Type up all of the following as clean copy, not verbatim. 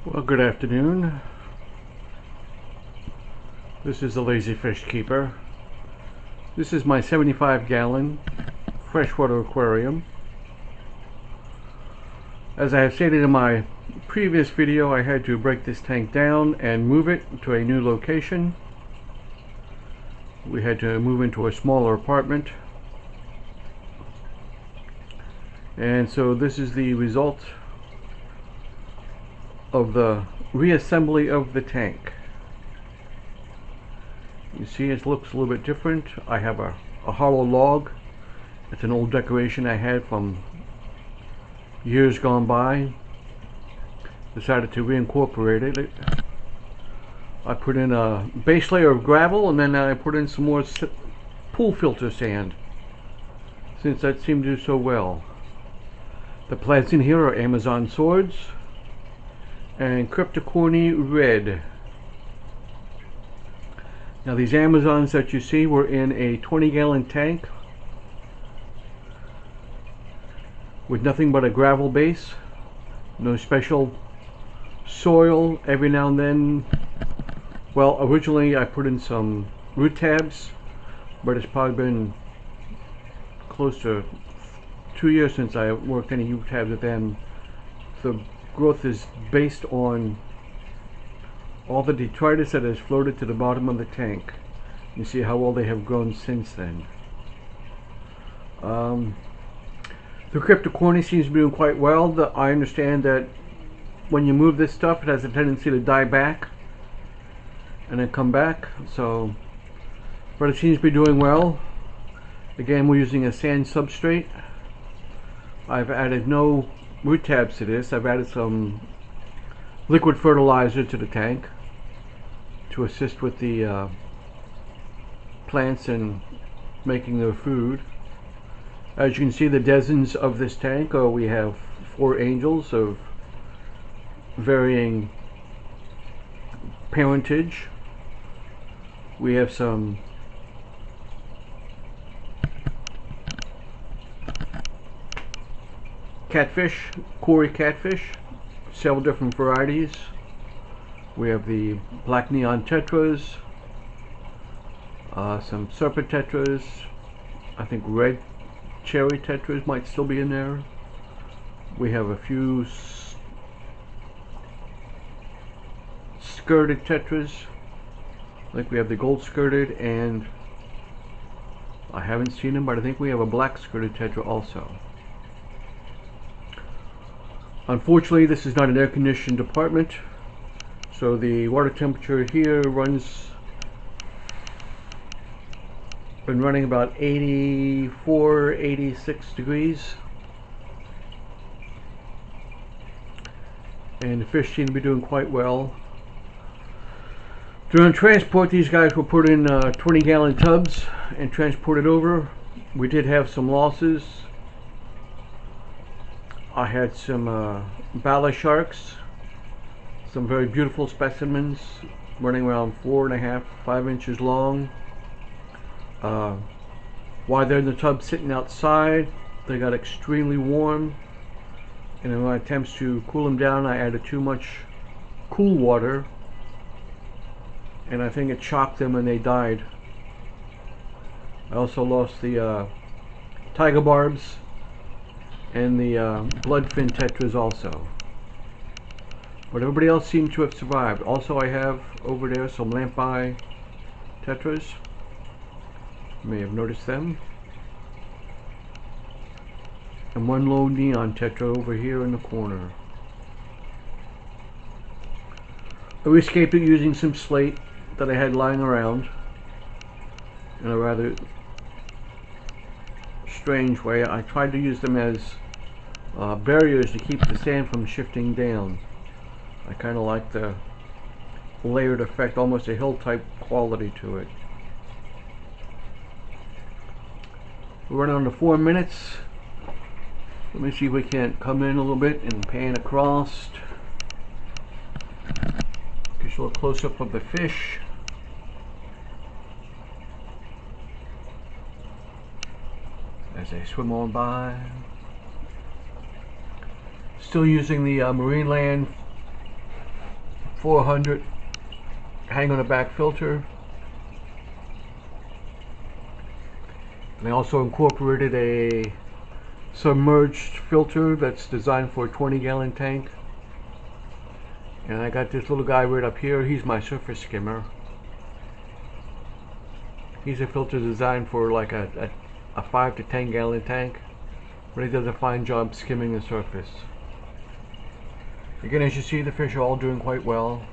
Well, good afternoon. This is the Lazy Fish Keeper. This is my 75-gallon freshwater aquarium. As I have stated in my previous video, I had to break this tank down and move it to a new location. We had to move into a smaller apartment. And so this is the result of the reassembly of the tank. You see it looks a little bit different. I have a hollow log. It's an old decoration I had from years gone by. Decided to reincorporate it. I put in a base layer of gravel, and then I put in some more pool filter sand, since that seemed to do so well. The plants in here are Amazon swords and Cryptocorny red. Now these Amazons that you see were in a 20-gallon tank with nothing but a gravel base, no special soil. Every now and then, well, originally I put in some root tabs, but it's probably been close to 2 years since I worked any root tabs with them. The growth is based on all the detritus that has floated to the bottom of the tank. You see how well they have grown since then. The Cryptocorny seems to be doing quite well. I understand that when you move this stuff, it has a tendency to die back and then come back. So, but it seems to be doing well. Again, we're using a sand substrate. I've added no root tabs to this. I've added some liquid fertilizer to the tank to assist with the plants and making their food. As you can see, the dozens of this tank, we have 4 angels of varying parentage. We have some catfish, Cory catfish, several different varieties. We have the black neon tetras, some serpent tetras, I think red cherry tetras might still be in there. We have a few skirted tetras, like we have the gold skirted, and I haven't seen them, but I think we have a black skirted tetra also. Unfortunately, this is not an air-conditioned apartment, so the water temperature here been running about 84, 86 degrees. And the fish seem to be doing quite well. During transport, these guys were put in 20-gallon tubs and transported over. We did have some losses. I had some bala sharks, some very beautiful specimens running around 4.5 to 5 inches long. While they're in the tub sitting outside, they got extremely warm, and in my attempts to cool them down, I added too much cool water, and I think it shocked them and they died. I also lost the tiger barbs and the bloodfin tetras also, but everybody else seemed to have survived. Also, I have over there some lamp-eye tetras. You may have noticed them, and one low neon tetra over here in the corner. I escaped it using some slate that I had lying around in a rather strange way. I tried to use them as barriers to keep the sand from shifting down. I kind of like the layered effect, almost a hill type quality to it. We're running on to 4 minutes. Let me see if we can't come in a little bit and pan across. Get a little close up of the fish. As they swim on by. Still using the Marine Land 400 hang on the back filter. And I also incorporated a submerged filter that's designed for a 20-gallon tank. And I got this little guy right up here. He's my surface skimmer. He's a filter designed for like a 5 to 10 gallon tank, but he does a fine job skimming the surface. Again, as you see, the fish are all doing quite well.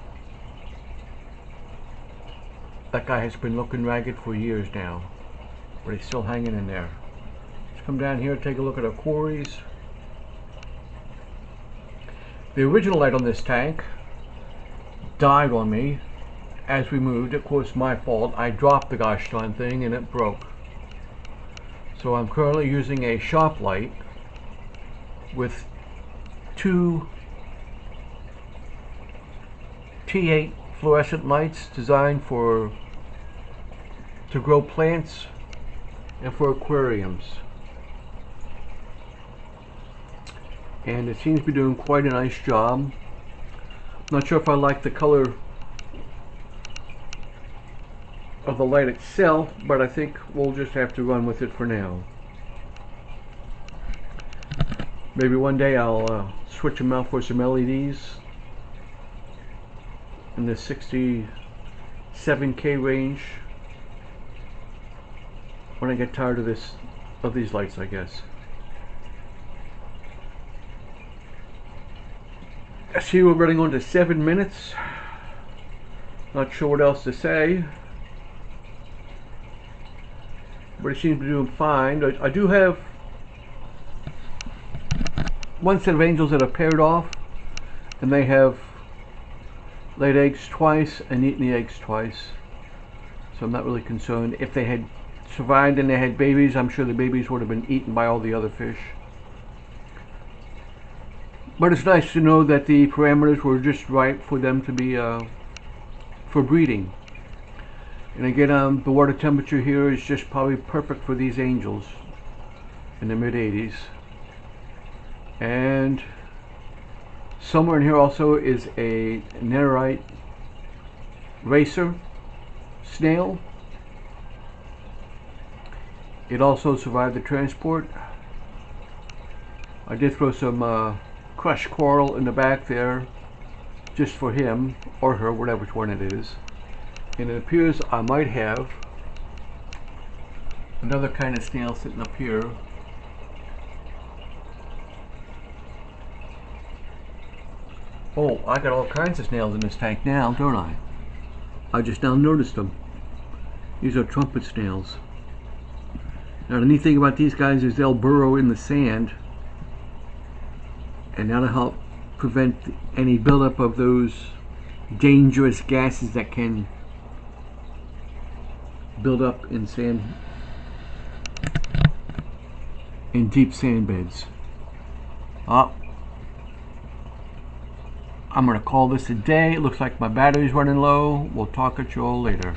That guy has been looking ragged for years now, but he's still hanging in there. Let's come down here and take a look at our quarries. The original light on this tank died on me as we moved. Of course, my fault. I dropped the gosh darn thing and it broke. So I'm currently using a shop light with two T8 fluorescent lights designed to grow plants and for aquariums. And it seems to be doing quite a nice job. Not sure if I like the color of the light itself, but I think we'll just have to run with it for now. Maybe one day I'll switch them out for some LEDs in the 67K range when I get tired of these lights, I guess. I see we're running on to 7 minutes. Not sure what else to say, but it seems to be doing fine. I do have one set of angels that are paired off, and they have laid eggs twice and eaten the eggs twice, so I'm not really concerned. If they had survived and they had babies, I'm sure the babies would have been eaten by all the other fish. But it's nice to know that the parameters were just right for them to be for breeding. And again, the water temperature here is just probably perfect for these angels in the mid-80s. And somewhere in here also is a netherite racer snail. It also survived the transport. I did throw some crushed coral in the back there just for him or her, whatever one it is. And it appears I might have another kind of snail sitting up here. Oh, I got all kinds of snails in this tank now, don't I? I just now noticed them. These are trumpet snails. Now the neat thing about these guys is they'll burrow in the sand, and that'll help prevent any buildup of those dangerous gases that can build up in sand, in deep sand beds. I'm going to call this a day. It looks like my battery's running low. We'll talk at you all later.